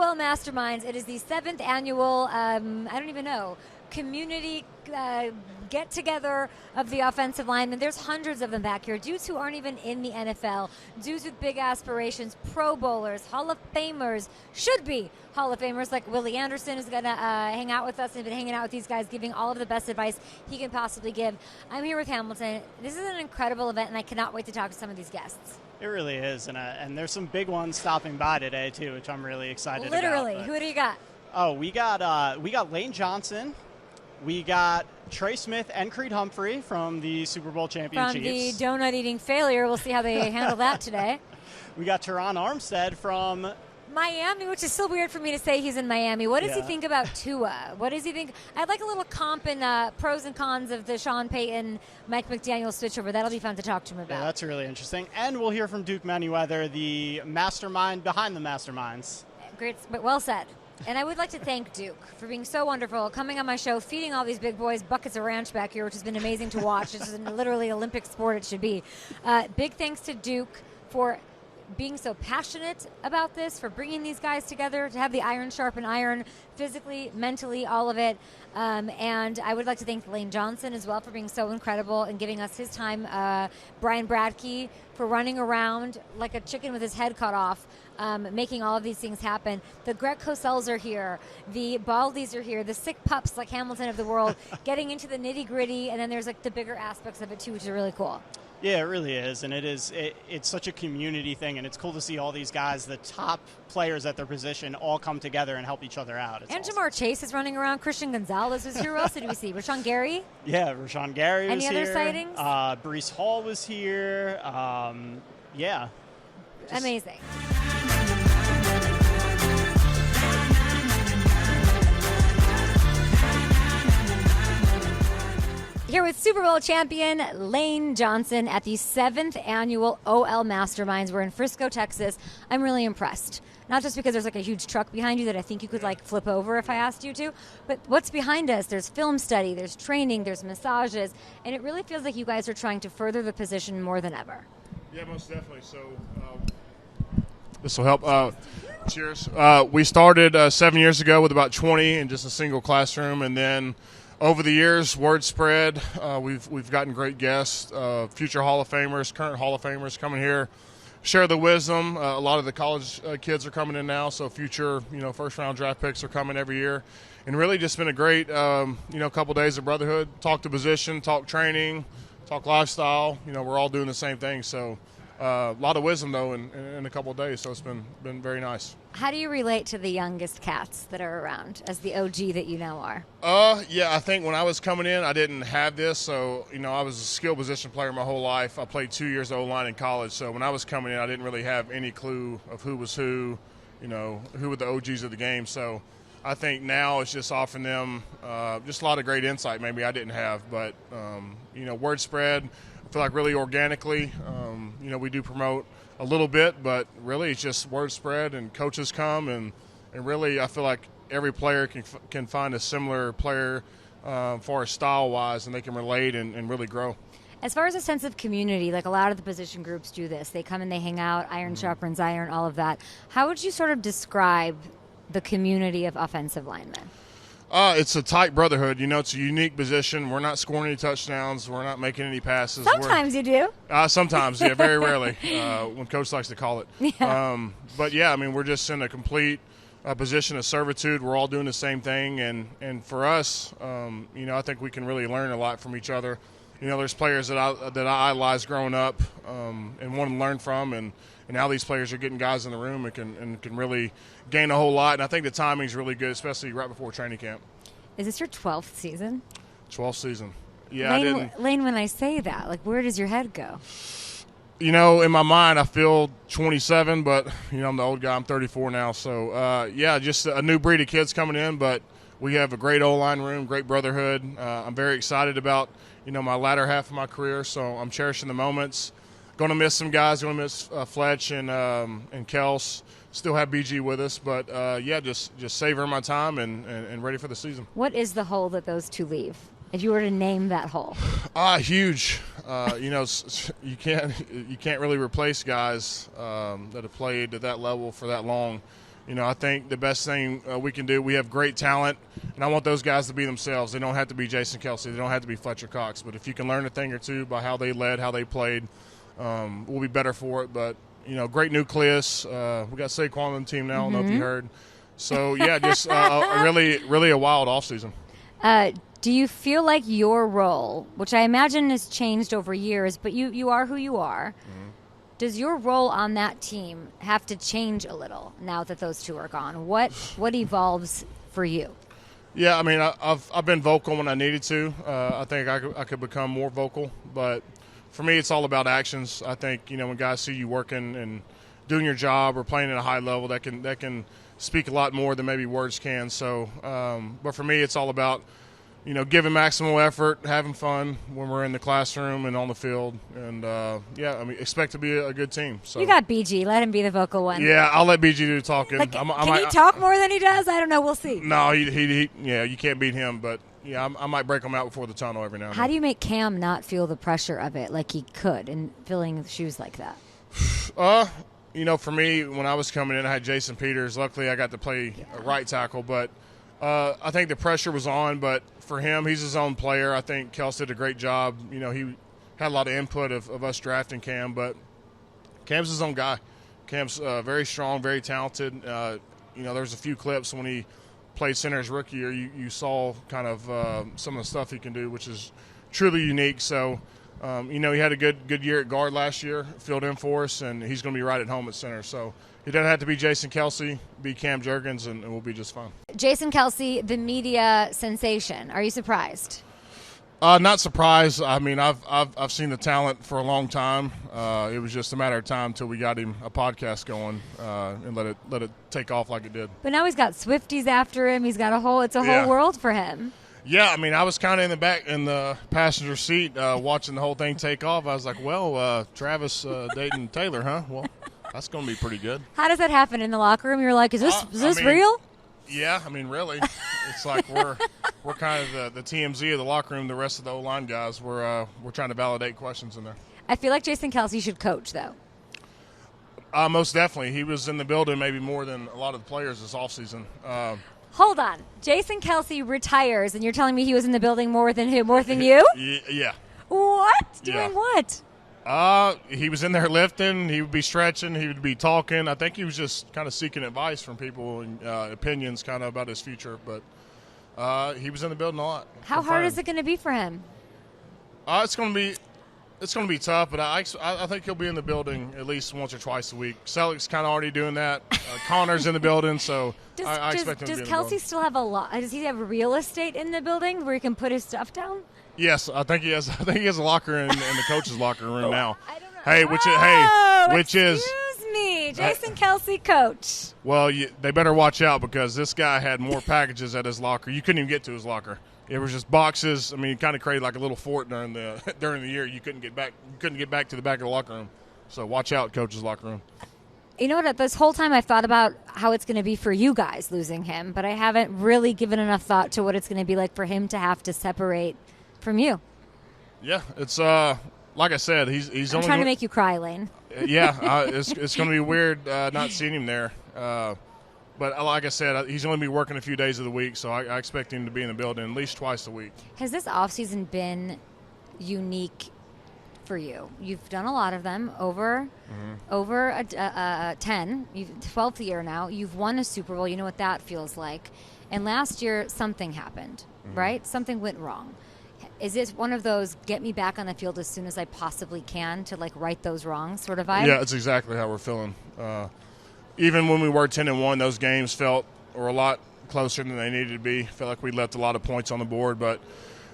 OL Masterminds. It is the 7th annual, I don't even know, community get-together of the offensive linemen. There's hundreds of them back here. Dudes who aren't even in the NFL, dudes with big aspirations, Pro Bowlers, Hall of Famers, should be Hall of Famers, like Willie Anderson is going to hang out with us and been hanging out with these guys, giving all of the best advice he can possibly give. I'm here with Hamilton. This is an incredible event, and I cannot wait to talk to some of these guests. It really is, and there's some big ones stopping by today, too, which I'm really excited about. Literally. Who do you got? Oh, we got Lane Johnson. We got Trey Smith and Creed Humphrey from the Super Bowl champion Chiefs. From the donut-eating failure. We'll see how they handle that today. We got Teron Armstead from Miami, which is still weird for me to say he's in Miami. What does he think about Tua? What does he think? I'd like a little comp and pros and cons of the Sean Payton, Mike McDaniel switchover. That'll be fun to talk to him about. Yeah, that's really interesting. And we'll hear from Duke Manyweather, the mastermind behind the masterminds. Great, but well said. And I would like to thank Duke for being so wonderful, coming on my show, feeding all these big boys buckets of ranch back here, which has been amazing to watch. It's literally Olympic sport it should be. Big thanks to Duke for being so passionate about this, for bringing these guys together, to have the iron sharpen iron, physically, mentally, all of it. And I would like to thank Lane Johnson as well for being so incredible and giving us his time. Brian Bradkey for running around like a chicken with his head cut off, making all of these things happen. The Greg Cossells are here. The Baldies are here. The sick pups like Hamilton of the world, getting into the nitty-gritty, and then there's like the bigger aspects of it too, which is really cool. Yeah, it really is, and it's such a community thing, and it's cool to see all these guys, the top players at their position, all come together and help each other out. It's and awesome. Jamar Chase is running around. Christian Gonzalez was here. Who else did we see? Rashawn Gary? Yeah, Rashawn Gary was here. Any other sightings? Breece Hall was here. Yeah. Amazing. Here with Super Bowl champion Lane Johnson at the 7th annual OL Masterminds. We're in Frisco, Texas. I'm really impressed. Not just because there's like a huge truck behind you that I think you could like flip over if I asked you to, but what's behind us? There's film study, there's training, there's massages, and it really feels like you guys are trying to further the position more than ever. Yeah, most definitely. So this will help. Cheers. We started 7 years ago with about 20 in just a single classroom, and then over the years, word spread. We've gotten great guests, future Hall of Famers, current Hall of Famers coming here, share the wisdom. A lot of the college kids are coming in now, so future first-round draft picks are coming every year, and really just been a great couple days of brotherhood. Talk the position, talk training, talk lifestyle. We're all doing the same thing. So a lot of wisdom though in a couple of days. So it's been very nice. How do you relate to the youngest cats that are around as the OG that you now are? Yeah, I think when I was coming in, I didn't have this. So, I was a skill position player my whole life. I played 2 years O-line in college. So when I was coming in, I didn't really have any clue of who was who, who were the OGs of the game. So I think now it's just offering them just a lot of great insight maybe I didn't have. But, word spread, I feel like really organically, we do promote a little bit, but really it's just word spread and coaches come and really I feel like every player can find a similar player for style-wise, and they can relate and really grow. As far as a sense of community, like a lot of the position groups do this. They come and they hang out, iron sharpens iron, all of that. How would you sort of describe the community of offensive linemen? It's a tight brotherhood. It's a unique position. We're not scoring any touchdowns. We're not making any passes. Sometimes you do. Sometimes, yeah, very rarely, when Coach likes to call it. Yeah. But, yeah, we're just in a complete position of servitude. We're all doing the same thing. And for us, I think we can really learn a lot from each other. There's players that I idolized growing up and wanted to learn from, and now these players are getting guys in the room and can really gain a whole lot. And I think the timing's really good, especially right before training camp. Is this your 12th season? 12th season. Yeah, Lane, when I say that, like, where does your head go? In my mind, I feel 27, but, I'm the old guy. I'm 34 now. So, just a new breed of kids coming in, but we have a great O-line room, great brotherhood. I'm very excited about, my latter half of my career, so I'm cherishing the moments. Going to miss some guys. Going to miss Fletch and Kels. Still have BG with us, but just savoring my time and ready for the season. What is the hole that those two leave? If you were to name that hole, huge. You can't really replace guys that have played at that level for that long. I think the best thing we can do, we have great talent, and I want those guys to be themselves. They don't have to be Jason Kelsey. They don't have to be Fletcher Cox. But if you can learn a thing or two by how they led, how they played, we'll be better for it. But, great nucleus. We got Saquon on the team now. I don't know if you heard. So, yeah, just really, really a wild offseason. Do you feel like your role, which I imagine has changed over years, but you are who you are, does your role on that team have to change a little now that those two are gone? What evolves for you? Yeah, I mean, I've been vocal when I needed to. I think I could become more vocal, but for me, it's all about actions. I think when guys see you working and doing your job or playing at a high level, that can speak a lot more than maybe words can. So, but for me, it's all about giving maximal effort, having fun when we're in the classroom and on the field, and expect to be a good team. So you got BG, let him be the vocal one. Yeah, I'll let BG do the talking. Can he talk more than he does? I don't know. We'll see. No, he you can't beat him, but yeah, I might break him out before the tunnel every now and then. How do you make Cam not feel the pressure of it like he could in filling shoes like that? For me, when I was coming in, I had Jason Peters. Luckily, I got to play right tackle, but I think the pressure was on. But for him, he's his own player. I think Kels did a great job. He had a lot of input of us drafting Cam, but Cam's his own guy. Cam's very strong, very talented. There's a few clips when he played center his rookie year. You saw kind of some of the stuff he can do, which is truly unique. So, he had a good year at guard last year, filled in for us, and he's going to be right at home at center. So he doesn't have to be Jason Kelsey, be Cam Jurgens, and we'll be just fine. Jason Kelsey, the media sensation. Are you surprised? Not surprised. I mean, I've seen the talent for a long time. It was just a matter of time till we got him a podcast going and let it take off like it did. But now he's got Swifties after him. He's got a whole world for him. Yeah, I mean, I was kind of in the back in the passenger seat watching the whole thing take off. I was like, well, Travis dating Taylor, huh? Well, that's going to be pretty good. How does that happen in the locker room? You're like, is this real? Yeah, I mean, really. It's like we're kind of the TMZ of the locker room. The rest of the O-line guys, we're trying to validate questions in there. I feel like Jason Kelsey should coach, though. Most definitely. He was in the building maybe more than a lot of the players this offseason. Hold on. Jason Kelsey retires, and you're telling me he was in the building more than you? Yeah. What? Doing what? He was in there lifting. He would be stretching. He would be talking. I think he was just kind of seeking advice from people and opinions kind of about his future. But he was in the building a lot. How hard is it going to be for him? It's going to be tough, but I think he'll be in the building at least once or twice a week. Selleck's kind of already doing that. Connor's in the building, so I expect him to be in the building. Does Kelsey still have does he have real estate in the building where he can put his stuff down? Yes, I think he has. I think he has a locker in the coach's locker room now. I don't know. Excuse me, Jason Kelsey, coach. Well, they better watch out because this guy had more packages at his locker. You couldn't even get to his locker. It was just boxes. I mean, he kind of created like a little fort during the year. You couldn't get back. You couldn't get back to the back of the locker room. So watch out, coach's locker room. You know what? This whole time I've thought about how it's going to be for you guys losing him, but I haven't really given enough thought to what it's going to be like for him to have to separate from you. It's like I said, he's I'm only trying to make you cry, Lane. It's going to be weird not seeing him there. But like I said, he's only be working a few days of the week, so I expect him to be in the building at least twice a week. Has this offseason been unique for you? You've done a lot of them over 10. You've 12th year now. You've won a Super Bowl. You know what that feels like. And last year, something happened, right? Something went wrong. Is this one of those get me back on the field as soon as I possibly can to right those wrongs sort of vibe? Yeah, it's exactly how we're feeling. Even when we were 10-1, those games were a lot closer than they needed to be. Felt like we left a lot of points on the board, but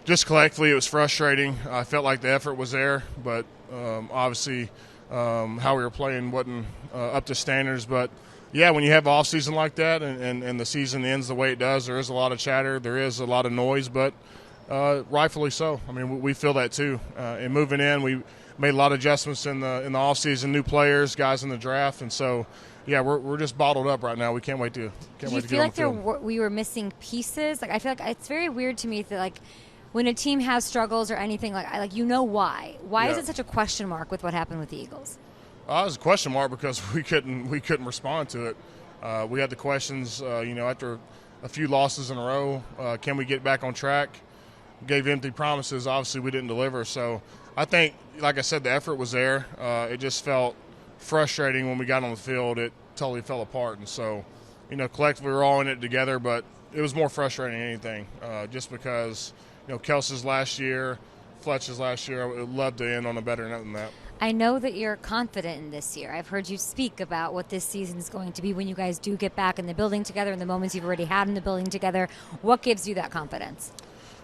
just collectively it was frustrating. I felt like the effort was there, but obviously how we were playing wasn't up to standards. But, yeah, when you have an off-season like that and the season ends the way it does, there is a lot of chatter, there is a lot of noise, but rightfully so. I mean, we feel that too. And moving in, we made a lot of adjustments in the offseason, new players, guys in the draft, and so – yeah, we're just bottled up right now. We can't wait to get on the field. Do you feel like we were missing pieces? I feel like it's very weird to me that when a team has struggles or anything why. Why is it such a question mark with what happened with the Eagles? It was a question mark because we couldn't respond to it. We had the questions, after a few losses in a row, can we get back on track? Gave empty promises. Obviously, we didn't deliver. So I think, like I said, the effort was there. It just felt frustrating when we got on the field. It totally fell apart. And so, collectively we're all in it together, but it was more frustrating than anything, just because, Kelsey's last year, Fletch's last year, I would love to end on a better note than that. I know that you're confident in this year. I've heard you speak about what this season is going to be when you guys do get back in the building together and the moments you've already had in the building together. What gives you that confidence?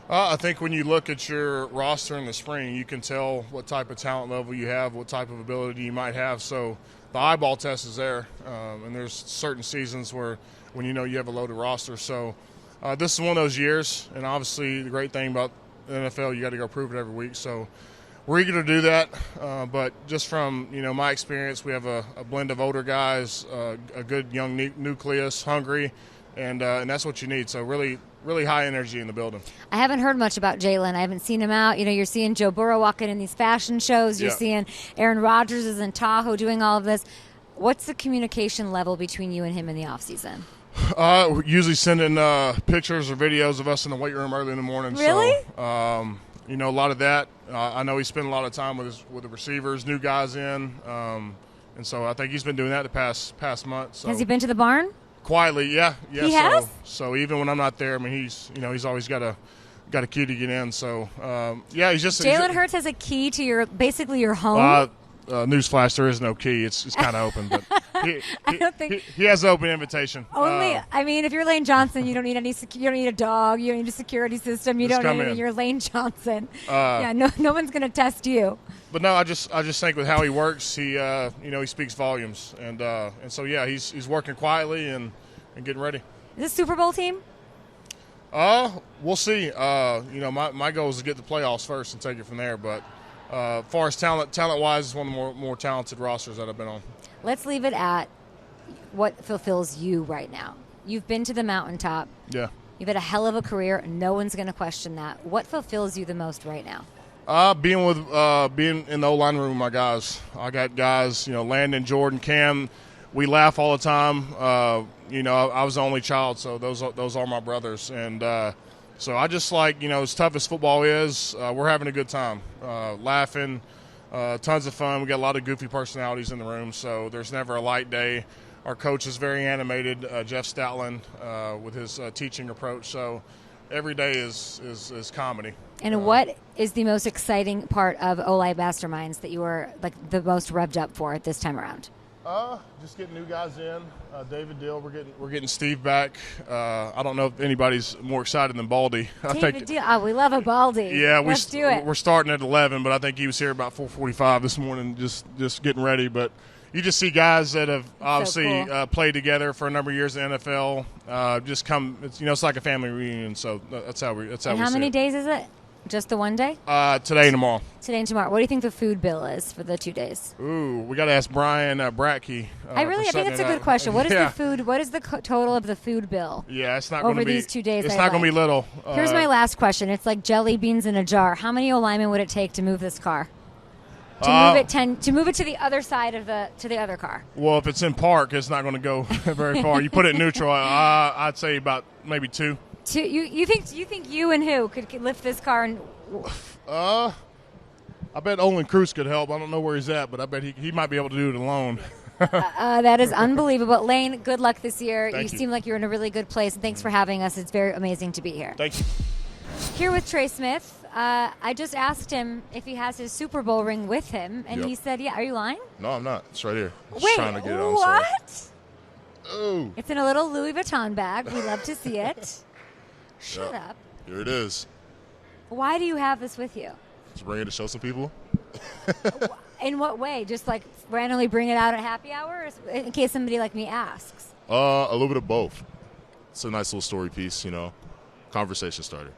I think when you look at your roster in the spring, you can tell what type of talent level you have, what type of ability you might have. So the eyeball test is there, and there's certain seasons when you have a loaded roster. So this is one of those years, and obviously the great thing about the NFL, you got to go prove it every week. So we're eager to do that, but just from my experience, we have a blend of older guys, a good young nucleus, hungry, and that's what you need. So really high energy in the building. I haven't heard much about Jalen. I haven't seen him out. You're seeing Joe Burrow walking in these fashion shows. You're seeing Aaron Rodgers is in Tahoe doing all of this. What's the communication level between you and him in the offseason? We're usually sending pictures or videos of us in the weight room early in the morning. Really? So, a lot of that. I know he spent a lot of time with the receivers, new guys in, and so I think he's been doing that the past month. So. Has he been to the barn? Quietly, yeah. He has? So even when I'm not there, I mean, he's always got a key to get in. So he's just Jalen Hurts has a key to your home. Newsflash: there is no key. It's kind of open, but I don't think he has an open invitation. Only, if you're Lane Johnson, you don't need you don't need a dog. You don't need a security system. You don't need anything. You're Lane Johnson. No one's going to test you. But no, I just think with how he works, he speaks volumes, and so he's working quietly and getting ready. Is this Super Bowl team? We'll see. My goal is to get the playoffs first and take it from there. But as far as talent-wise, it's one of the more talented rosters that I've been on. Let's leave it at what fulfills you right now. You've been to the mountaintop. Yeah. You've had a hell of a career. No one's going to question that. What fulfills you the most right now? Being in the O-line room with my guys. I got guys, Landon, Jordan, Cam. We laugh all the time. I was the only child, so those are my brothers. And so I just like, as tough as football is, we're having a good time, laughing, tons of fun. We got a lot of goofy personalities in the room, so there's never a light day. Our coach is very animated, Jeff Stoutland, with his teaching approach. So every day is comedy. And what is the most exciting part of OL Masterminds that you are the most revved up for at this time around? Just getting new guys in. David Dill, we're getting Steve back. I don't know if anybody's more excited than Baldy. David Dill, we love a Baldy. Yeah, let's do it. We're starting at 11, but I think he was here about 4:45 this morning, just getting ready. But you just see guys that have obviously played together for a number of years in the NFL. Just come, it's like a family reunion. So that's how we. And how many days is it? Just the one day? Today and tomorrow. Today and tomorrow. What do you think the food bill is for the 2 days? Ooh, we got to ask Brian Bratke. I think it's a good question. What is the food? What is the total of the food bill? Yeah, it's not going to be over these 2 days. It's not going to be little. Here's my last question. It's like jelly beans in a jar. How many O-linemen would it take to move this car? To move it to the other side of to the other car. Well, if it's in park, it's not going to go very far. You put it in neutral. I'd say about maybe 2. You think you and who could lift this car? I bet Olin Cruz could help. I don't know where he's at, but I bet he might be able to do it alone. That is unbelievable. Lane, good luck this year. Thank you you. seem like you're in a really good place, and thanks for having us. It's very amazing to be here. Thank you. Here with Trey Smith. I just asked him if he has his Super Bowl ring with him, and he said, yeah. Are you lying? No, I'm not. It's right here. Wait, trying to get it on. what? Oh. It's in a little Louis Vuitton bag. We love to see it. Shut up. Here it is. Why do you have this with you? Just bring it to show some people. In what way? Just like randomly bring it out at happy hour, or in case somebody like me asks? A little bit of both. It's a nice little story piece, conversation starter.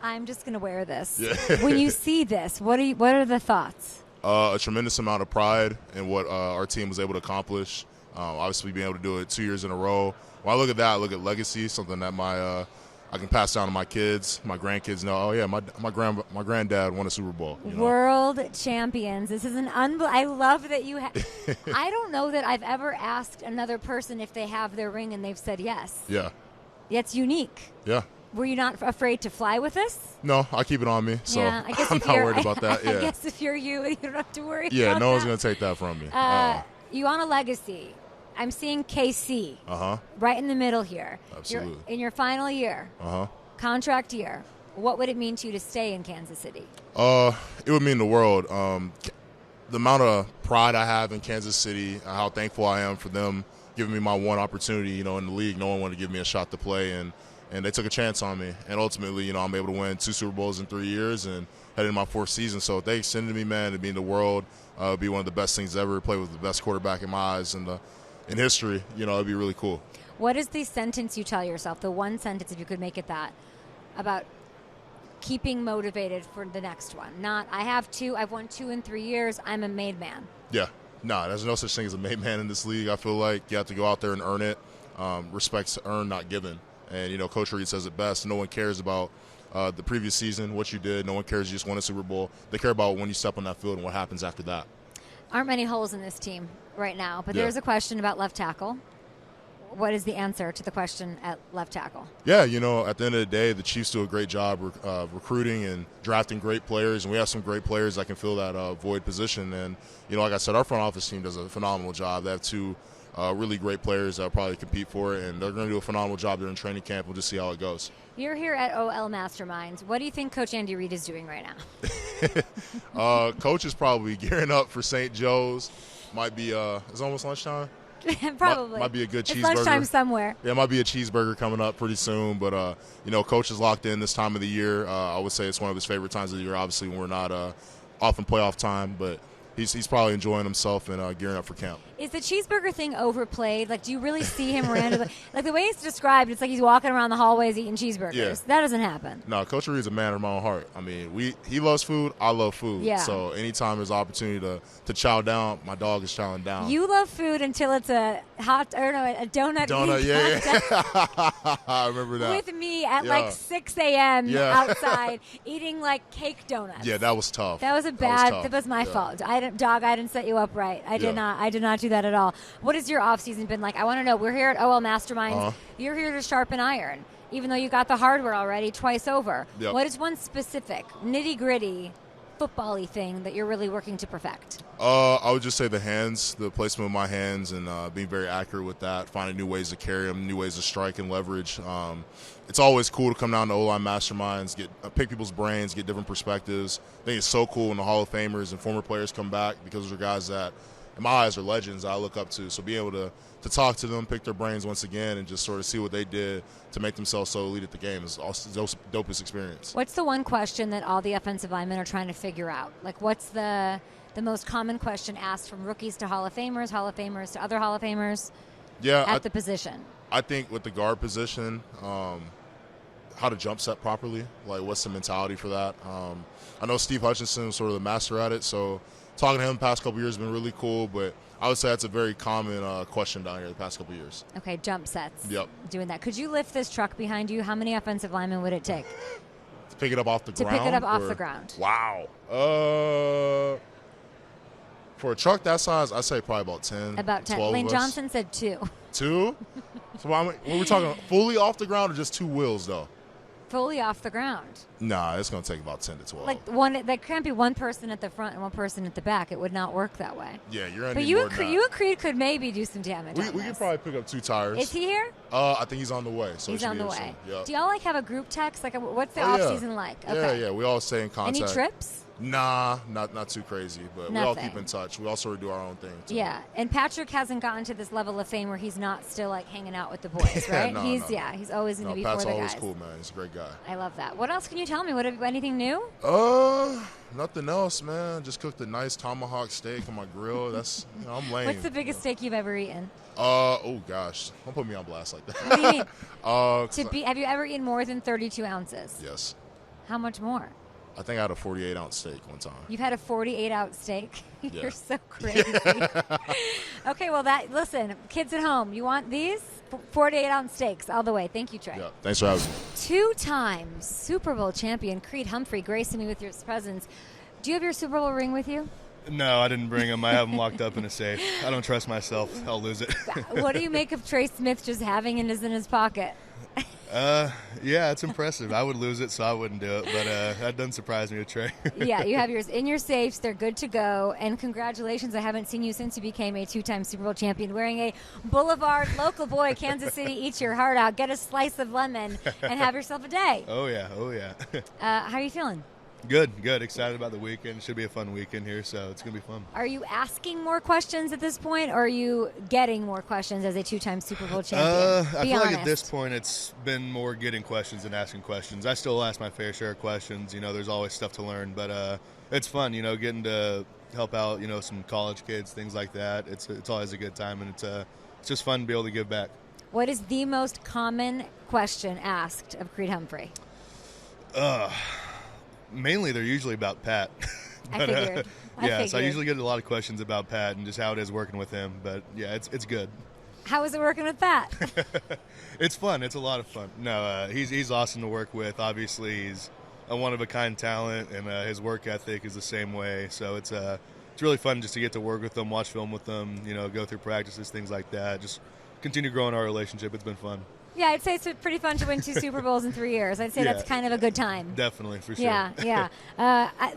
I'm just going to wear this. Yeah. When you see this, what are the thoughts? A tremendous amount of pride in what our team was able to accomplish. Obviously, being able to do it 2 years in a row. When I look at that, I look at legacy, something that my I can pass down to my kids, my grandkids know, oh, yeah, my granddad won a Super Bowl. You know? World champions. This is an I love that you I don't know that I've ever asked another person if they have their ring and they've said yes. Yeah. That's unique. Yeah. Were you not afraid to fly with us? No, I keep it on me, so yeah, I guess I'm not worried about that. Yeah. I guess if you're you don't have to worry about Yeah, no one's that. going to take that from me. You on a legacy. I'm seeing KC right in the middle here. Absolutely. You're in your final year, contract year. What would it mean to you to stay in Kansas City? It would mean the world. The amount of pride I have in Kansas City, how thankful I am for them giving me my one opportunity, in the league. No one wanted to give me a shot to play, and they took a chance on me. And ultimately, I'm able to win 2 Super Bowls in 3 years and head into my 4th season. So if they extended me, man, it'd be in the world. It'd be one of the best things ever. Play with the best quarterback in my eyes in history. It'd be really cool. What is the sentence you tell yourself, the one sentence, if you could make it that, about keeping motivated for the next one? Not, I've won 2 in 3 years, I'm a made man. Yeah. No, there's no such thing as a made man in this league. I feel like you have to go out there and earn it. Respect's earned, not given. And, Coach Reed says it best. No one cares about the previous season, what you did. No one cares you just won a Super Bowl. They care about when you step on that field and what happens after that. Aren't many holes in this team right now, but there's a question about left tackle. What is the answer to the question at left tackle? Yeah, at the end of the day, the Chiefs do a great job recruiting and drafting great players, and we have some great players that can fill that void position. And, like I said, our front office team does a phenomenal job. They have 2 really great players that will probably compete for it, and they're going to do a phenomenal job during training camp. We'll just see how it goes. You're here at OL Masterminds. What do you think Coach Andy Reid is doing right now? Coach is probably gearing up for St. Joe's. Might be it's almost lunchtime. Probably. Might be a good cheeseburger. It's lunchtime somewhere. Yeah, it might be a cheeseburger coming up pretty soon. But, Coach is locked in this time of the year. I would say it's one of his favorite times of the year, obviously, when we're not off in playoff time. But he's probably enjoying himself and gearing up for camp. Is the cheeseburger thing overplayed? Like, do you really see him randomly? Like, the way it's described, it's like he's walking around the hallways eating cheeseburgers. Yeah. That doesn't happen. No, Coach Reed's a man of my own heart. I mean, he loves food. I love food. Yeah. So anytime there's opportunity to chow down, my dog is chowing down. You love food until it's a donut. Donut, yeah. I remember that. With me at like 6 a.m. outside eating like cake donuts. Yeah, that was tough. That was my fault. I didn't set you up right. I did not do that at all. What has your off season been like? I want to know. We're here at OL Masterminds. You're here to sharpen iron, even though you got the hardware already twice over. Yep. What is one specific nitty gritty football-y thing that you're really working to perfect? I would just say the hands, the placement of my hands, and being very accurate with that, finding new ways to carry them, new ways to strike and leverage. It's always cool to come down to OL Masterminds, pick people's brains, get different perspectives. I think it's so cool when the Hall of Famers and former players come back, because those are guys that, in my eyes, are legends I look up to. So being able to talk to them, pick their brains once again, and just sort of see what they did to make themselves so elite at the game is also the dopest experience. What's the one question that all the offensive linemen are trying to figure out? Like, what's the most common question asked from rookies to Hall of Famers to other Hall of Famers at the position? I think with the guard position, how to jump set properly, like what's the mentality for that. I know Steve Hutchinson was sort of the master at it, so talking to him the past couple years has been really cool, but I would say that's a very common question down here the past couple years. Okay, jump sets. Yep. Doing that. Could you lift this truck behind you? How many offensive linemen would it take? To pick it up off the ground? To pick it up off the ground. Wow. For a truck that size, I'd say probably about 10. About 10. 12 Lane of us. Johnson said 2. 2? So when we're talking fully off the ground or just 2 wheels, though? Fully off the ground. Nah, it's going to take about 10 to 12. Like there can't be one person at the front and one person at the back. It would not work that way. Yeah, you're going to But need you more and than that. you and Creed could maybe do some damage. We could probably pick up 2 tires. Is he here? I think he's on the way. So he's on the way. Yep. Do y'all have a group text? Like, what's the off season like? Okay. Yeah. We all stay in contact. Any trips? Nah, not too crazy, but we all keep in touch. We all sort of do our own thing, too. Yeah, and Patrick hasn't gotten to this level of fame where he's not still like hanging out with the boys, right? No. He's always going to be Pat's for the always guys. cool, man. He's a great guy. I love that. What else can you tell me? Anything new? Nothing else, man. Just cooked a nice tomahawk steak on my grill. That's I'm lame. What's the biggest steak you've ever eaten? Oh gosh, don't put me on blast like that. What do you mean? Have you ever eaten more than 32 ounces? Yes. How much more? I think I had a 48-ounce steak one time. You've had a 48-ounce steak? Yeah. You're so crazy. Okay, well, listen, kids at home, you want these? 48-ounce steaks all the way. Thank you, Trey. Yeah, thanks for having me. 2-time Super Bowl champion Creed Humphrey gracing me with your presence. Do you have your Super Bowl ring with you? No, I didn't bring them. I have them locked up in a safe. I don't trust myself. I'll lose it. What do you make of Trey Smith just having it in his pocket? Yeah, it's impressive. I would lose it, so I wouldn't do it. But that doesn't surprise me with Trey. Yeah, you have yours in your safes. They're good to go. And congratulations. I haven't seen you since you became a 2-time Super Bowl champion wearing a Boulevard local boy, Kansas City, eat your heart out, get a slice of lemon, and have yourself a day. Oh, yeah. Oh, yeah. How are you feeling? Good. Excited about the weekend. It should be a fun weekend here, so it's going to be fun. Are you asking more questions at this point, or are you getting more questions as a 2-time Super Bowl champion? I feel like at this point it's been more getting questions than asking questions. I still ask my fair share of questions. There's always stuff to learn, but it's fun, getting to help out, some college kids, things like that. It's always a good time, and it's just fun to be able to give back. What is the most common question asked of Creed Humphrey? Mainly, they're usually about Pat. I figured. So I usually get a lot of questions about Pat and just how it is working with him. But yeah, it's good. How is it working with Pat? It's fun. It's a lot of fun. No, he's awesome to work with. Obviously, he's a one-of-a-kind talent, and his work ethic is the same way. So it's really fun just to get to work with them, watch film with them, go through practices, things like that. Just continue growing our relationship. It's been fun. Yeah, I'd say it's pretty fun to win 2 Super Bowls in 3 years. I'd say that's kind of a good time. Definitely, for sure. Yeah.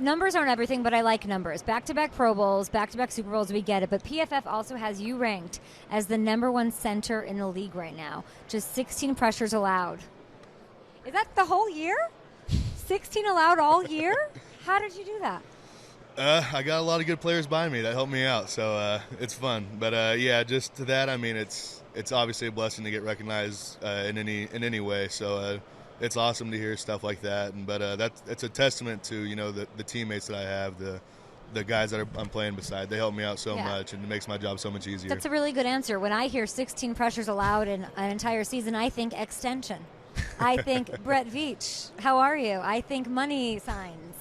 Numbers aren't everything, but I like numbers. Back-to-back Pro Bowls, back-to-back Super Bowls, we get it. But PFF also has you ranked as the #1 center in the league right now. Just 16 pressures allowed. Is that the whole year? 16 allowed all year? How did you do that? I got a lot of good players by me that helped me out, so it's fun. But just to that, I mean, it's obviously a blessing to get recognized in any way. So it's awesome to hear stuff like that. But it's a testament to the teammates that I have, the guys that I'm playing beside. They help me out so much, and it makes my job so much easier. That's a really good answer. When I hear 16 pressures allowed in an entire season, I think extension. I think Brett Veach, how are you? I think money signs.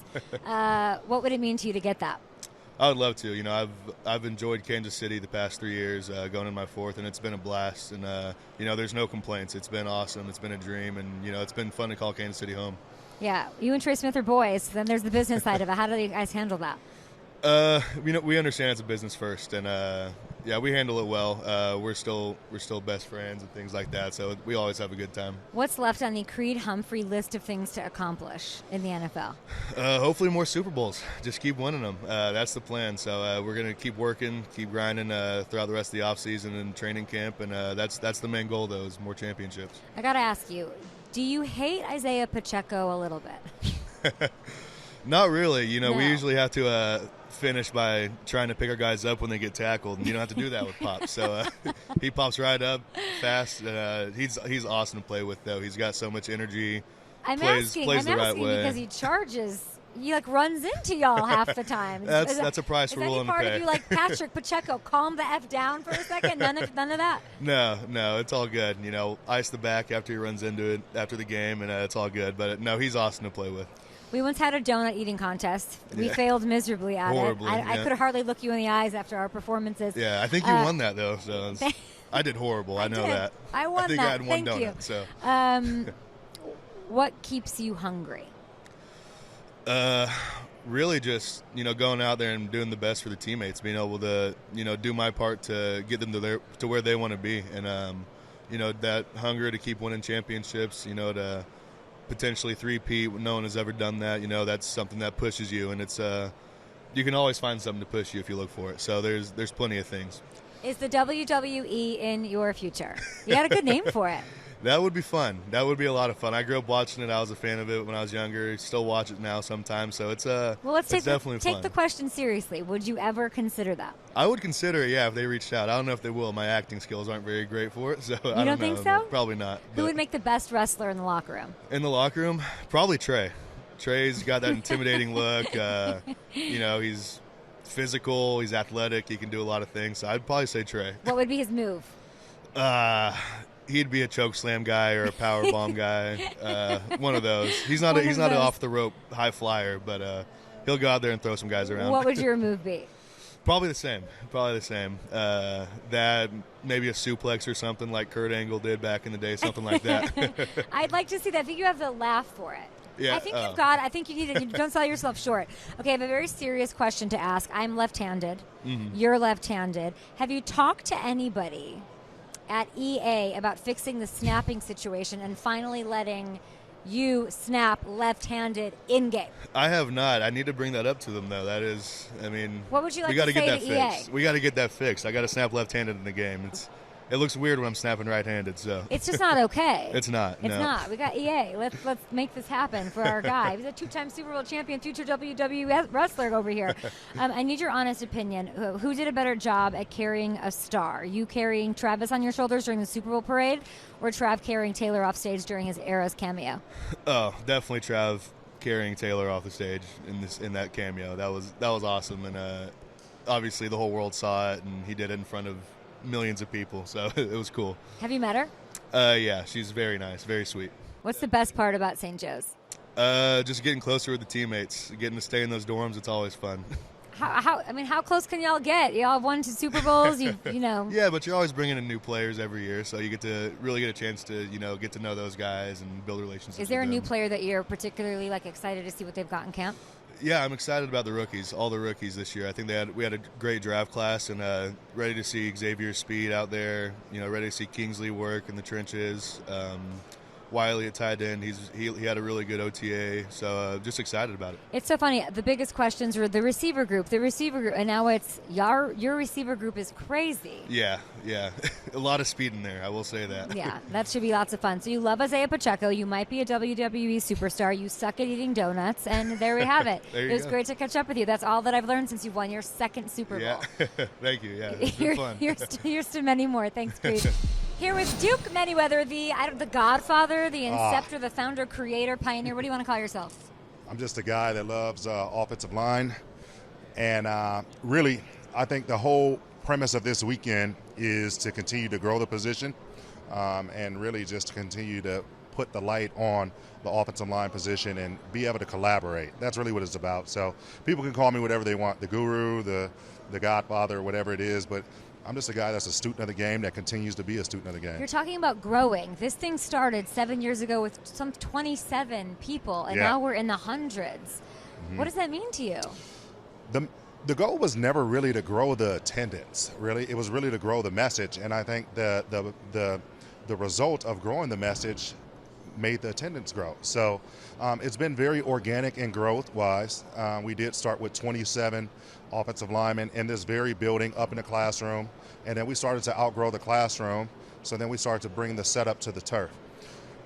What would it mean to you to get that? I would love to. I've enjoyed Kansas City the past 3 years, going in my 4th, and it's been a blast. And there's no complaints. It's been awesome. It's been a dream, and it's been fun to call Kansas City home. Yeah, you and Trey Smith are boys. Then there's the business side of it. How do you guys handle that? We understand it's a business first, and we handle it well. We're still best friends and things like that, so we always have a good time. What's left on the Creed Humphrey list of things to accomplish in the NFL? Hopefully more Super Bowls. Just keep winning them. That's the plan. So we're going to keep working, keep grinding throughout the rest of the offseason and training camp, and that's the main goal, though, is more championships. I got to ask you, do you hate Isaiah Pacheco a little bit? Not really. No. We usually have to finish by trying to pick our guys up when they get tackled, and you don't have to do that with Pop. So he pops right up fast. He's awesome to play with, though. He's got so much energy. I'm plays asking the right way. because he charges. He runs into y'all half the time. That's a price we're willing to pay. Is any part of you Patrick Pacheco? Calm the F down for a second. None of that. No, it's all good. Ice the back after he runs into it after the game, and it's all good. But no, he's awesome to play with. We once had a donut eating contest. We failed miserably at it. I could hardly look you in the eyes after our performances. Yeah, I think you won that, though. So I did horrible. I know that. I won that. I think I had one Thank donut. You. So. What keeps you hungry? Really just, going out there and doing the best for the teammates, being able to, do my part to get them to where they want to be. And, that hunger to keep winning championships, to potentially three-peat when no one has ever done that, that's something that pushes you. And it's you can always find something to push you if you look for it. So there's plenty of things. Is the WWE in your future? You had a good name for it. That would be fun. That would be a lot of fun. I grew up watching it. I was a fan of it when I was younger. Still watch it now sometimes. So it's let's definitely fun. Take the question seriously. Would you ever consider that? I would consider it, yeah, if they reached out. I don't know if they will. My acting skills aren't very great for it, so I don't know. Think so? Probably not. Who would make the best wrestler in the locker room? In the locker room? Probably Trey. Trey's got that intimidating look. He's physical. He's athletic. He can do a lot of things. So I'd probably say Trey. What would be his move? He'd be a choke slam guy or a power bomb guy. One of those. He's not an off the rope high flyer, but he'll go out there and throw some guys around. What would your move be? Probably the same. That maybe a suplex or something like Kurt Angle did back in the day, something like that. I'd like to see that. I think you have the laugh for it. Yeah. I think you need it. You don't sell yourself short. Okay, I have a very serious question to ask. I'm left-handed. Mm-hmm. You're left-handed. Have you talked to anybody at EA about fixing the snapping situation and finally letting you snap left-handed in-game? I have not. I need to bring that up to them, though. What would you like we got to get say that to fixed. EA? We got to get that fixed. I got to snap left-handed in the game. It looks weird when I'm snapping right-handed, so. It's just not okay. It's not. It's not. We got EA. Let's make this happen for our guy. He's a 2-time Super Bowl champion, future WWE wrestler over here. I need your honest opinion. Who did a better job at carrying a star? You carrying Travis on your shoulders during the Super Bowl parade, or Trav carrying Taylor off stage during his Eras cameo? Oh, definitely Trav carrying Taylor off the stage in that cameo. That was awesome, and obviously the whole world saw it, and he did it in front of millions of people, so it was cool. Have you met her? Yeah, she's very nice, very sweet. What's the best part about St. Joe's? Just getting closer with the teammates, getting to stay in those dorms. It's always fun. How close can y'all get? Y'all won 2 Super Bowls, you know. Yeah, but you're always bringing in new players every year, so you get to really get a chance to get to know those guys and build relationships. Is there with a new them. player that you're particularly excited to see what they've got in camp? Yeah, I'm excited about the rookies, all the rookies this year. I think we had a great draft class, and ready to see Xavier's speed out there. Ready to see Kingsley work in the trenches. Wiley at tight end, he had a really good OTA, so just excited about it. It's so funny. The biggest questions were the receiver group, and now it's your receiver group is crazy. Yeah, a lot of speed in there. I will say that. Yeah, that should be lots of fun. So you love Isaiah Pacheco. You might be a WWE superstar. You suck at eating donuts, and there we have it. There you It was go. great to catch up with you. That's all that I've learned since you've won your 2nd Super Bowl. Yeah, thank you. Yeah, it's been fun. Here's to many more. Thanks, Creed. Here with Duke Manyweather, the Godfather, the Inceptor, the founder, creator, pioneer. What do you want to call yourself? I'm just a guy that loves offensive line. And really, I think the whole premise of this weekend is to continue to grow the position and really just to continue to put the light on the offensive line position and be able to collaborate. That's really what it's about. So people can call me whatever they want, the guru, the Godfather, whatever it is, but I'm just a guy that's a student of the game that continues to be a student of the game. You're talking about growing. This thing started 7 years ago with some 27 people, and now we're in the hundreds. Mm-hmm. What does that mean to you? The goal was never really to grow the attendance. Really, it was really to grow the message, and I think the result of growing the message made the attendance grow. So it's been very organic and growth-wise. We did start with 27 offensive linemen in this very building up in the classroom, and then we started to outgrow the classroom, so then we started to bring the setup to the turf.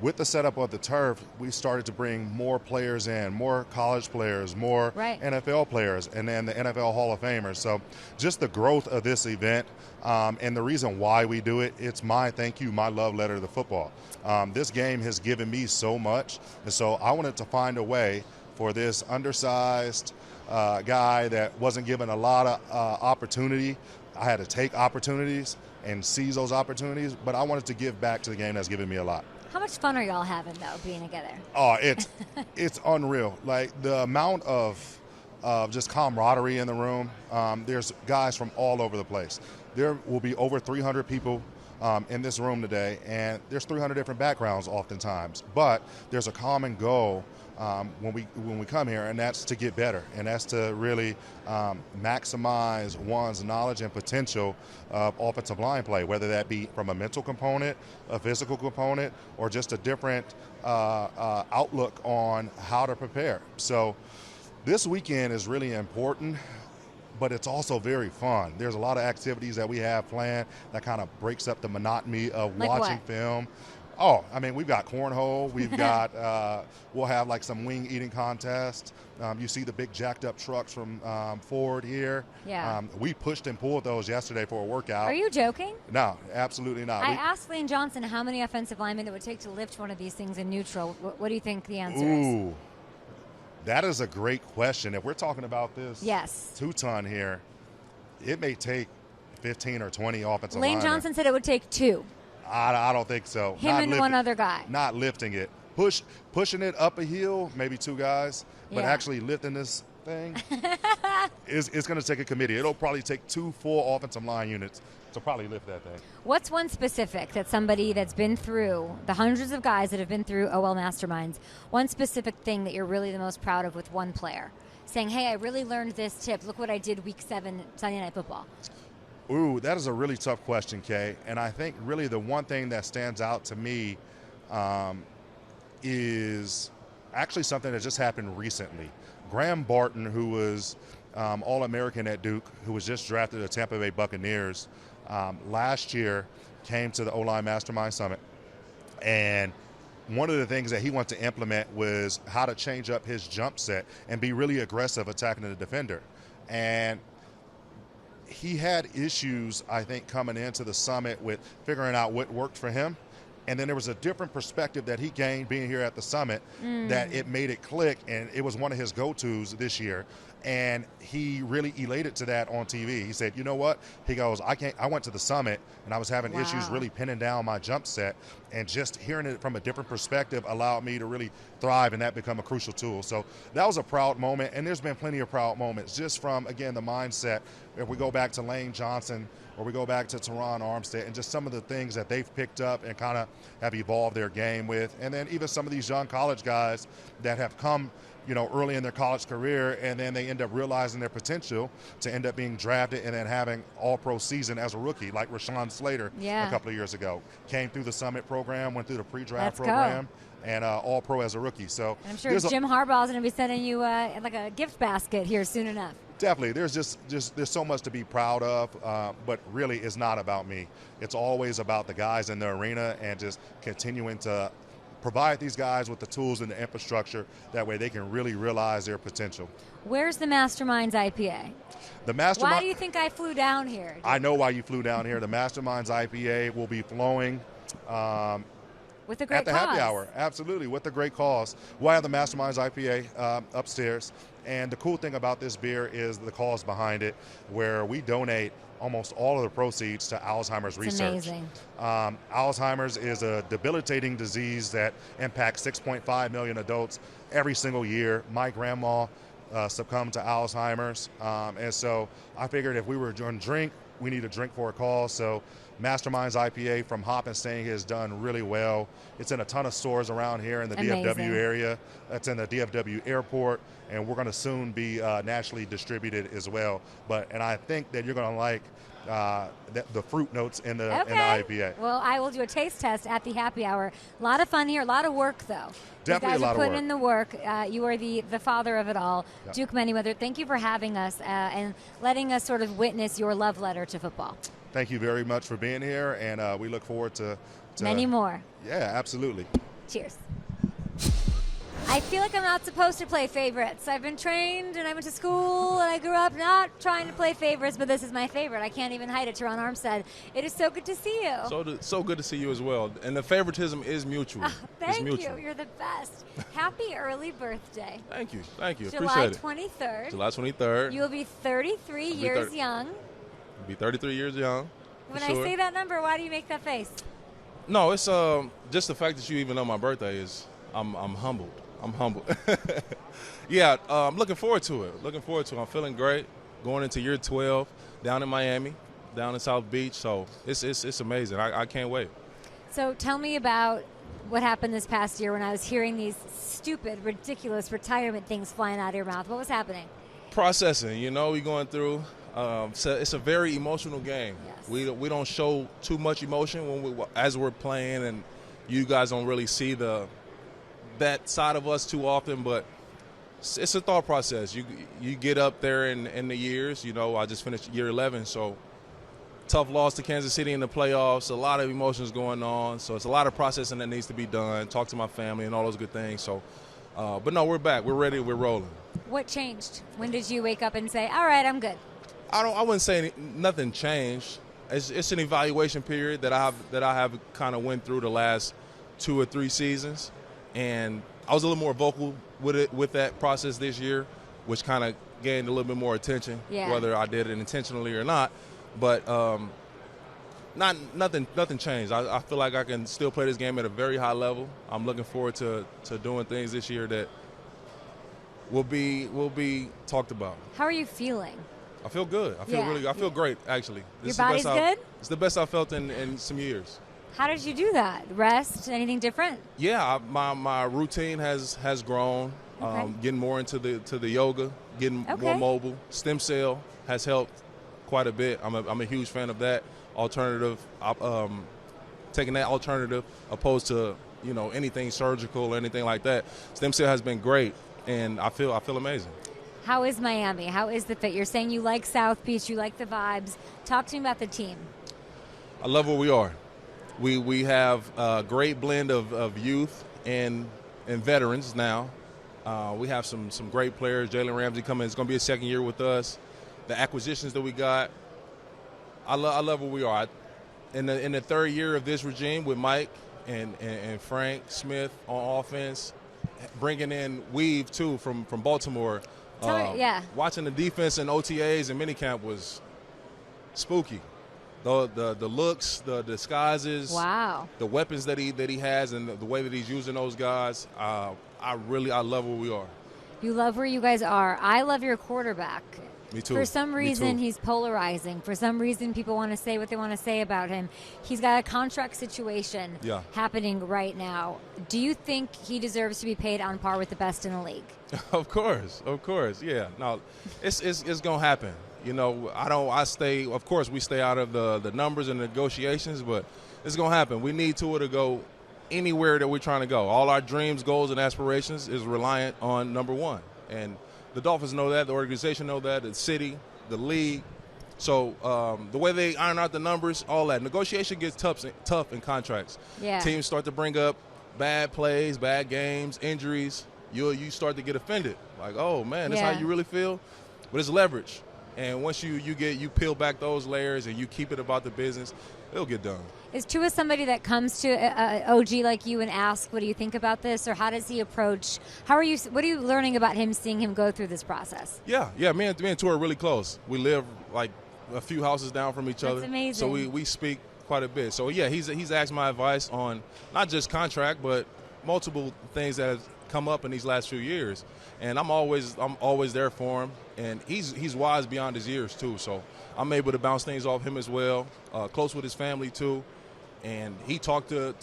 With the setup of the turf, we started to bring more players in, more college players, more NFL players, and then the NFL Hall of Famers. So just the growth of this event and the reason why we do it, it's my thank you, my love letter to the football. This game has given me so much, and so I wanted to find a way for this undersized guy that wasn't given a lot of opportunity. I had to take opportunities and seize those opportunities, but I wanted to give back to the game that's given me a lot. How much fun are y'all having, though, being together? Oh, it's unreal. Like, the amount of just camaraderie in the room, there's guys from all over the place. There will be over 300 people in this room today, and there's 300 different backgrounds oftentimes. But there's a common goal when we come here, and that's to get better, and that's to really maximize one's knowledge and potential of offensive line play, whether that be from a mental component, a physical component, or just a different outlook on how to prepare. So this weekend is really important, but it's also very fun. There's a lot of activities that we have planned that kind of breaks up the monotony of watching film. Oh, I mean, we've got cornhole. We've got, we'll have like some wing eating contest. You see the big jacked up trucks from Ford here. Yeah. We pushed and pulled those yesterday for a workout. Are you joking? No, absolutely not. I asked Lane Johnson how many offensive linemen it would take to lift one of these things in neutral. What do you think the answer is? That is a great question. If we're talking about this 2-ton here, it may take 15 or 20 offensive linemen. Lane Johnson said it would take 2. I don't think so. Him and one other guy. Not lifting it. Pushing it up a hill, maybe 2 guys, but actually lifting this thing, it's going to take a committee. It'll probably take 2 full offensive line units to probably lift that thing. What's one specific that somebody that's been through, the hundreds of guys that have been through OL Masterminds, one specific thing that you're really the most proud of with one player? Saying, hey, I really learned this tip. Look what I did week 7 Sunday Night Football. Ooh, that is a really tough question, Kay. And I think really the one thing that stands out to me is actually something that just happened recently. Graham Barton, who was All-American at Duke, who was just drafted to the Tampa Bay Buccaneers, last year came to the O-Line Mastermind Summit. And one of the things that he wanted to implement was how to change up his jump set and be really aggressive attacking the defender. And he had issues, I think, coming into the summit with figuring out what worked for him. And then there was a different perspective that he gained being here at the summit that it made it click, and it was one of his go-tos this year. And he really elated to that on TV. He said, you know what? He goes, I went to the summit, and I was having issues really pinning down my jump set, and just hearing it from a different perspective allowed me to really thrive, and that become a crucial tool. So that was a proud moment, and there's been plenty of proud moments just from, again, the mindset. If we go back to Lane Johnson, or we go back to Teron Armstead, and just some of the things that they've picked up and kind of have evolved their game with. And then even some of these young college guys that have come, early in their college career, and then they end up realizing their potential to end up being drafted and then having all-pro season as a rookie, like Rashawn Slater a couple of years ago. Came through the Summit program, went through the pre-draft program, and all-pro as a rookie. So and I'm sure Jim Harbaugh's going to be sending you like a gift basket here soon enough. Definitely. There's there's so much to be proud of, but really it's not about me. It's always about the guys in the arena and just continuing to provide these guys with the tools and the infrastructure. That way they can really realize their potential. Where's the Masterminds IPA? The Mastermind. Why do you think I flew down here? I know why you flew down here. The Masterminds IPA will be flowing with the great at the happy hour. Absolutely, with the great cause. We'll have the Masterminds IPA upstairs. And the cool thing about this beer is the cause behind it, where we donate almost all of the proceeds to Alzheimer's research. Amazing. Alzheimer's is a debilitating disease that impacts 6.5 million adults every single year. My grandma succumbed to Alzheimer's, and so I figured if we were going to drink, we need to drink for a cause. So Masterminds IPA from Hop and Sting has done really well. It's in a ton of stores around here in the DFW area. That's in the DFW airport, and we're going to soon be nationally distributed as well. And I think that you're going to like the fruit notes in the IPA. Well, I will do a taste test at the happy hour. A lot of fun here, a lot of work though. Definitely a lot of work. You guys are putting in the work. You are the father of it all. Yep. Duke Manyweather, thank you for having us and letting us sort of witness your love letter to football. Thank you very much for being here, and we look forward to many more. Yeah, absolutely. Cheers. I feel like I'm not supposed to play favorites. I've been trained, and I went to school, and I grew up not trying to play favorites, but this is my favorite. I can't even hide it, Teron Armstead. It is so good to see you. So good to see you as well. And the favoritism is mutual. Thank you. You're the best. Happy early birthday. Thank you. Appreciate July it. 23rd. July 23rd. You will be 33 years young. I'll be 33 years young. When I say that number, why do you make that face? No, it's just the fact that you even know my birthday is I'm humbled. I'm humbled. Yeah, I'm looking forward to it. I'm feeling great. Going into year 12 down in Miami, down in South Beach. So it's amazing. I can't wait. So tell me about what happened this past year when I was hearing these stupid, ridiculous retirement things flying out of your mouth. What was happening? Processing. We're going through. So it's a very emotional game. Yes. We don't show too much emotion as we're playing, and you guys don't really see that side of us too often, but it's a thought process. You get up there in the years. I just finished year 11, so tough loss to Kansas City in the playoffs. A lot of emotions going on, so it's a lot of processing that needs to be done. Talk to my family and all those good things. So, but no, we're back. We're ready. We're rolling. What changed? When did you wake up and say, "All right, I'm good"? I wouldn't say nothing changed. It's an evaluation period that I have kind of went through the last 2 or 3 seasons. And I was a little more vocal with that process this year, which kind of gained a little bit more attention, whether I did it intentionally or not. But nothing changed. I feel like I can still play this game at a very high level. I'm looking forward to doing things this year that will be talked about. How are you feeling? I feel good. I feel really good. I feel great, actually. Your body's good? It's the best I've felt in some years. How did you do that? Rest? Anything different? Yeah, my routine has grown. Okay. Getting more into the yoga, getting more mobile. Stem cell has helped quite a bit. I'm a huge fan of that alternative. Taking that alternative opposed to anything surgical or anything like that. Stem cell has been great, and I feel amazing. How is Miami? How is the fit? You're saying you like South Beach, you like the vibes. Talk to me about the team. I love where we are. We have a great blend of youth and veterans now. We have some great players. Jalen Ramsey coming. It's going to be his second year with us. The acquisitions that we got, I love where we are. In the third year of this regime with Mike and Frank Smith on offense, bringing in Weave too from Baltimore. Watching the defense and OTAs and minicamp was spooky. The looks, the disguises, the weapons that he has, and the way that he's using those guys. I love where we are. You love where you guys are. I love your quarterback. Me too. For some reason, he's polarizing. For some reason, people want to say what they want to say about him. He's got a contract situation happening right now. Do you think he deserves to be paid on par with the best in the league? Of course. Yeah. No, it's gonna happen. Of course, we stay out of the numbers and negotiations, but it's gonna happen. We need Tua to go anywhere that we're trying to go. All our dreams, goals, and aspirations is reliant on number one, and the Dolphins know that, the organization know that, the city, the league. So the way they iron out the numbers, all that. Negotiation gets tough in contracts. Yeah. Teams start to bring up bad plays, bad games, injuries. You start to get offended. Like, oh, man, that's how you really feel? But it's leverage. And once you peel back those layers and you keep it about the business, it'll get done. Is Tua somebody that comes to OG like you and asks, what do you think about this? Or how does he approach? What are you learning about him, seeing him go through this process? Yeah. Me and Tua are really close. We live like a few houses down from each other. That's amazing. So we speak quite a bit. So, yeah, he's asked my advice on not just contract, but multiple things that have come up in these last few years. And I'm always there for him. And he's wise beyond his years, too. So I'm able to bounce things off him as well, close with his family, too. And he talked to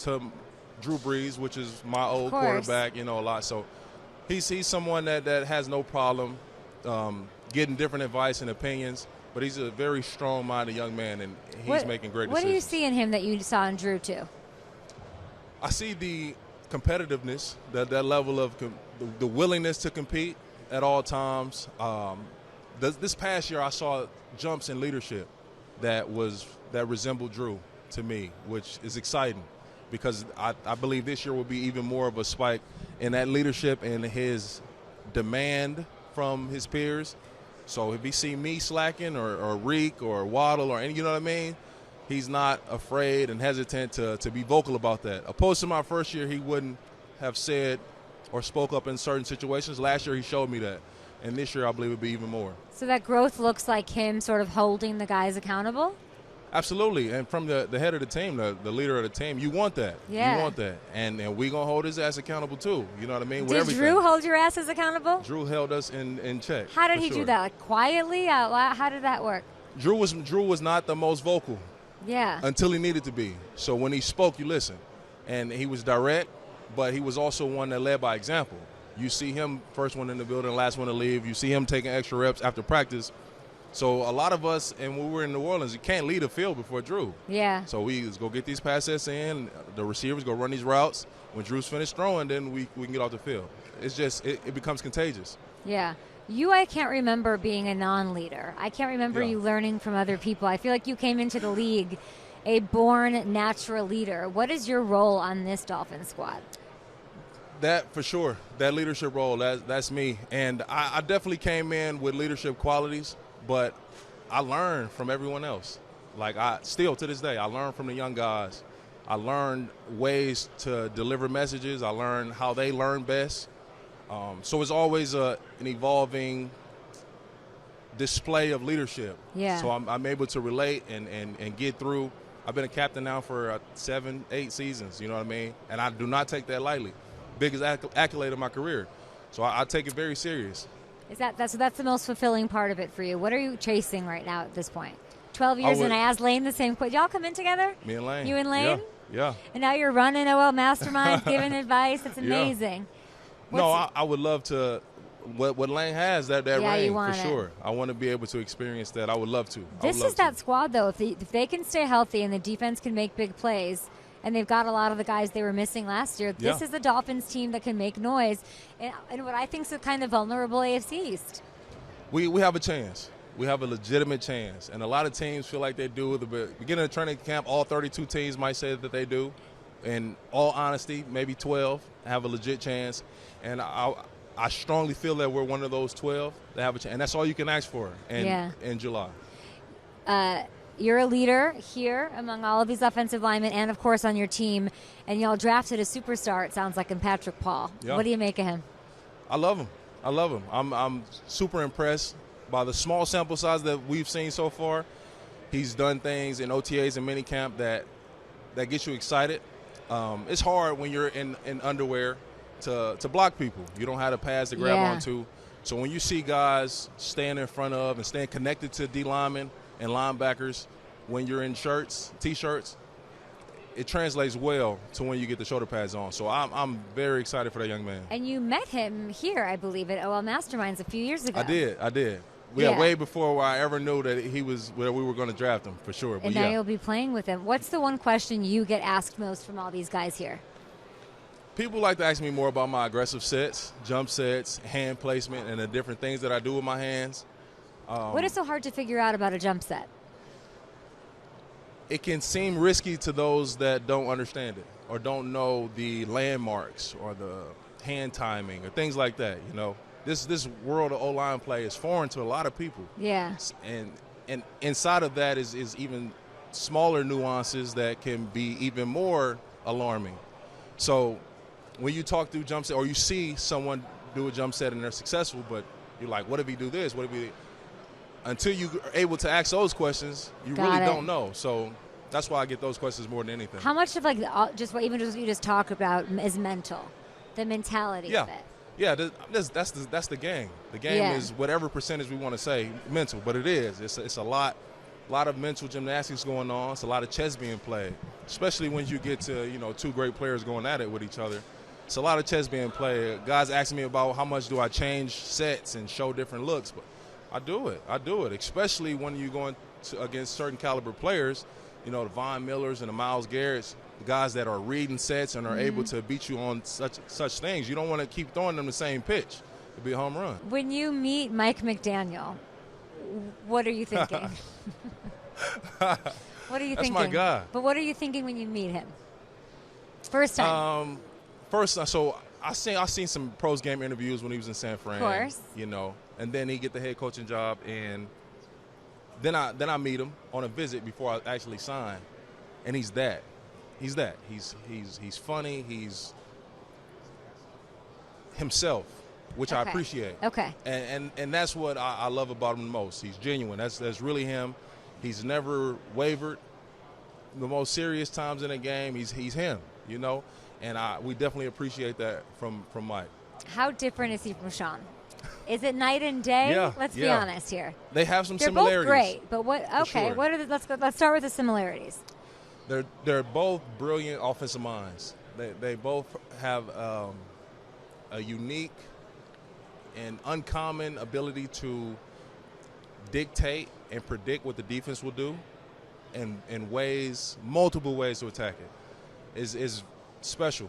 Drew Brees, which is my old quarterback, a lot. So he's someone that has no problem getting different advice and opinions. But he's a very strong-minded young man, and he's making great decisions. What do you see in him that you saw in Drew, too? I see the competitiveness, that level of the willingness to compete at all times. This past year, I saw jumps in leadership that resembled Drew to me, which is exciting because I believe this year will be even more of a spike in that leadership and his demand from his peers. So if he see me slacking or Reek or Waddle or any, you know what I mean, he's not afraid and hesitant to be vocal about that. Opposed to my first year, he wouldn't have said or spoke up in certain situations. Last year, he showed me that. And this year, I believe it will be even more. So that growth looks like him sort of holding the guys accountable? Absolutely. And from the head of the team, the leader of the team, you want that. Yeah. You want that. And we're going to hold his ass accountable, too. You know what I mean? Did Drew hold your asses accountable? Drew held us in check. How did he do that? Like quietly? How did that work? Drew was not the most vocal. Yeah. Until he needed to be. So when he spoke, you listened. And he was direct, but he was also one that led by example. You see him first one in the building, last one to leave. You see him taking extra reps after practice. So a lot of us, and when we were in New Orleans, you can't lead a field before Drew. Yeah. So we just go get these passes in. The receivers go run these routes. When Drew's finished throwing, then we can get off the field. It's just it becomes contagious. Yeah. I can't remember being a non-leader. I can't remember you learning from other people. I feel like you came into the league a born natural leader. What is your role on this Dolphins squad? That for sure. That leadership role, that's me. And I definitely came in with leadership qualities, but I learned from everyone else. Like still to this day, I learn from the young guys. I learned ways to deliver messages. I learned how they learn best. So it's always an evolving display of leadership. Yeah. So I'm able to relate and get through. I've been a captain now for 7-8 seasons, you know what I mean? And I do not take that lightly. Biggest accolade of my career. So I take it very serious. That's the most fulfilling part of it for you? What are you chasing right now at this point? 12 years, and I asked Lane the same question. Y'all come in together? Me and Lane. You and Lane? Yeah. And now you're running OL Masterminds, giving advice. That's amazing. Yeah. I would love to. What Lane has, that ring, for sure. I want to be able to experience that. I would love to. This is that squad, though. If they can stay healthy and the defense can make big plays, and they've got a lot of the guys they were missing last year, this is the Dolphins team that can make noise. And what I think is a kind of vulnerable AFC East. We have a chance. We have a legitimate chance. And a lot of teams feel like they do. At the beginning of training camp, all 32 teams might say that they do. In all honesty, maybe 12 have a legit chance. And I strongly feel that we're one of those 12 that have a chance. And that's all you can ask for in July. You're a leader here among all of these offensive linemen and, of course, on your team. And y'all drafted a superstar, it sounds like, in Patrick Paul. Yeah. What do you make of him? I love him. I'm super impressed by the small sample size that we've seen so far. He's done things in OTAs and minicamp that gets you excited. It's hard when you're in underwear to block people. You don't have the pads to grab onto. So when you see guys stand in front of and staying connected to D linemen and linebackers when you're in T-shirts, it translates well to when you get the shoulder pads on. So I'm very excited for that young man. And you met him here, I believe, at OL Masterminds a few years ago. I did. Way before I ever knew that he was where we were going to draft him, for sure. And now you'll be playing with him. What's the one question you get asked most from all these guys here? People like to ask me more about my aggressive sets, jump sets, hand placement, and the different things that I do with my hands. What is so hard to figure out about a jump set? It can seem risky to those that don't understand it or don't know the landmarks or the hand timing or things like that. You know, this world of O-line play is foreign to a lot of people. Yeah. And inside of that is even smaller nuances that can be even more alarming. So when you talk through jump set or you see someone do a jump set and they're successful, but you're like, what if he do this? What if he? Until you're able to ask those questions, you really don't know. So that's why I get those questions more than anything. How much of like just what you just talk about is mental, the mentality of it? Yeah, that's the game. The game is whatever percentage we want to say mental, but it is. It's a lot of mental gymnastics going on. It's a lot of chess being played, especially when you get to two great players going at it with each other. It's a lot of chess being played. Guys asking me about how much do I change sets and show different looks, but I do it, especially when you're going against certain caliber players, the Von Millers and the Myles Garretts, the guys that are reading sets and are able to beat you on such things. You don't want to keep throwing them the same pitch. It'd be a home run. When you meet Mike McDaniel, what are you thinking? What are you thinking? That's my guy. But what are you thinking when you meet him? First time. So I seen some pros game interviews when he was in San Fran. Of course. And then he get the head coaching job, and then I meet him on a visit before I actually sign, and he's that. He's funny. He's himself, which I appreciate. Okay. And that's what I love about him the most. He's genuine. That's really him. He's never wavered. The most serious times in a game, he's him. And we definitely appreciate that from Mike. How different is he from Sean? Is it night and day? Yeah, Let's be honest here. They have some They're similarities. Both great, but what? Okay, sure. What are let's start with the similarities. They're both brilliant offensive minds. They both have a unique and uncommon ability to dictate and predict what the defense will do, and in multiple ways to attack it. Is special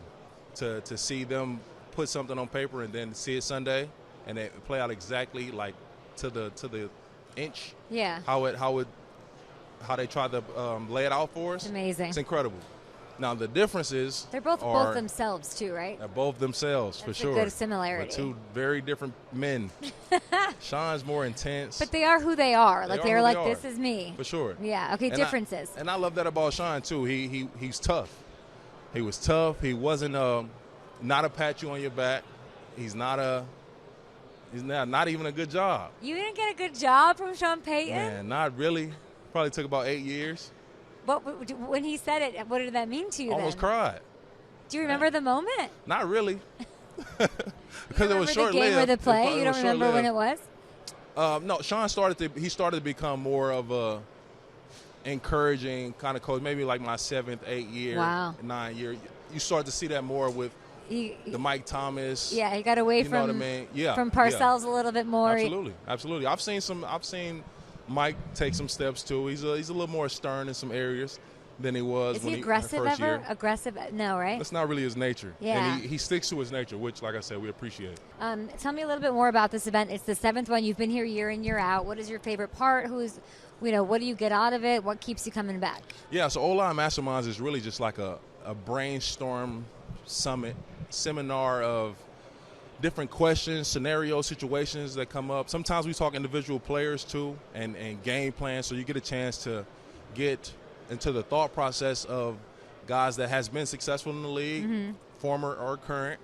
to see them put something on paper and then see it Sunday and they play out exactly like to the inch. Yeah. How they try to lay it out for us. It's amazing. It's incredible. Now the differences. They're both themselves too, right? They're both themselves. That's for sure. A good similarity. But two very different men. Sean's more intense. But they are who they are. They're like, this is me. For sure. Yeah. Okay. Differences. And I love that about Sean too. He's tough. He was tough. He wasn't not a pat you on your back. He's not even a good job. You didn't get a good job from Sean Payton? Man, not really. Probably took about 8 years. When he said it, what did that mean to you? Almost cried. Do you remember the moment? Not really. Because it was short the game layup. or the play? You don't remember when it was? No, Sean started to become more of a encouraging kind of coach. Maybe like my 7th, 8th year, Wow. 9th year. You start to see that more with the Mike Thomas. Yeah, he got away you know from what I mean? Yeah, from Parcells a little bit more. Absolutely. I've seen Mike take some steps too. He's a little more stern in some areas than he was. Is when he aggressive first ever? Year. Aggressive? No, right? That's not really his nature. Yeah. And he sticks to his nature, which, like I said, we appreciate. Tell me a little bit more about this event. It's the 7th one. You've been here year in, year out. What is your favorite part? What do you get out of it? What keeps you coming back? Yeah, so OL Masterminds is really just like a brainstorm seminar of different questions, scenarios, situations that come up. Sometimes we talk individual players too and game plans, so you get a chance to get into the thought process of guys that has been successful in the league, former or current,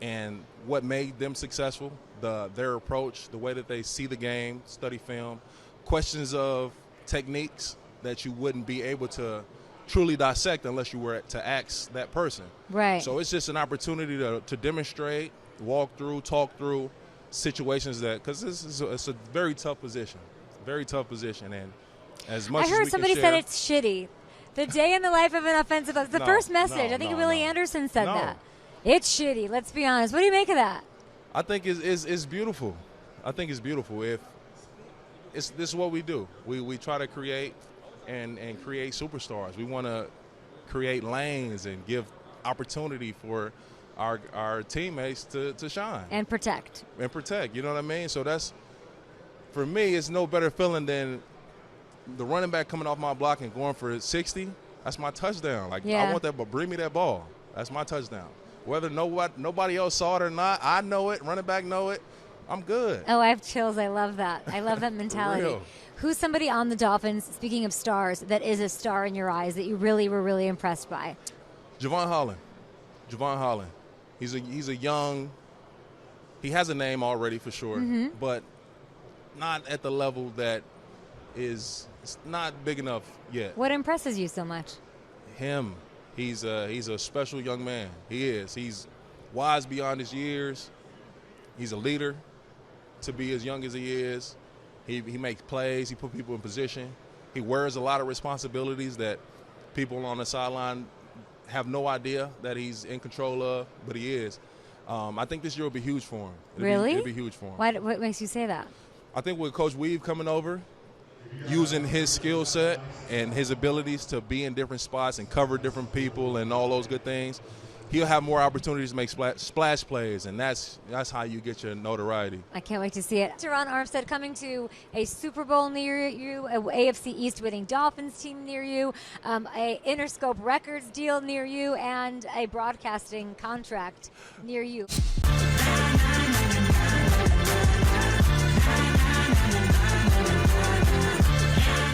and what made them successful, their approach, the way that they see the game, study film, questions of techniques that you wouldn't be able to truly dissect unless you were to ask that person. Right. So it's just an opportunity to demonstrate, walk through, talk through situations because it's a very tough position, and as much I as heard we somebody can said share, it's shitty. The day in the life of an offensive coach. The first message. I think Willie Anderson said that. It's shitty. Let's be honest. What do you make of that? I think it's beautiful. I think it's beautiful. If this is what we do. We try to create and create superstars. We want to create lanes and give opportunity for our teammates to shine and protect. You know what I mean? So that's, for me, it's no better feeling than the running back coming off my block and going for 60. That's my touchdown. I want that, but bring me that ball. That's my touchdown. Whether nobody else saw it or not, I know it. Running back know it. I'm good. Oh, I have chills. I love that. I love that mentality. For real. Who's somebody on the Dolphins, speaking of stars, that is a star in your eyes that you really were really impressed by? Javon Holland. He's a young. He has a name already for sure, but not at the level that is not big enough yet. What impresses you so much? Him. He's a special young man. He is. He's wise beyond his years. He's a leader to be as young as he is. He makes plays. He puts people in position. He wears a lot of responsibilities that people on the sideline have no idea that he's in control of, but he is. I think this year will be huge for him. It'll be huge for him. What makes you say that? I think with Coach Weave coming over, using his skill set and his abilities to be in different spots and cover different people and all those good things, he'll have more opportunities to make splash plays, and that's how you get your notoriety. I can't wait to see it. Teron Armstead coming to a Super Bowl near you, a AFC East winning Dolphins team near you, a Interscope Records deal near you, and a broadcasting contract near you.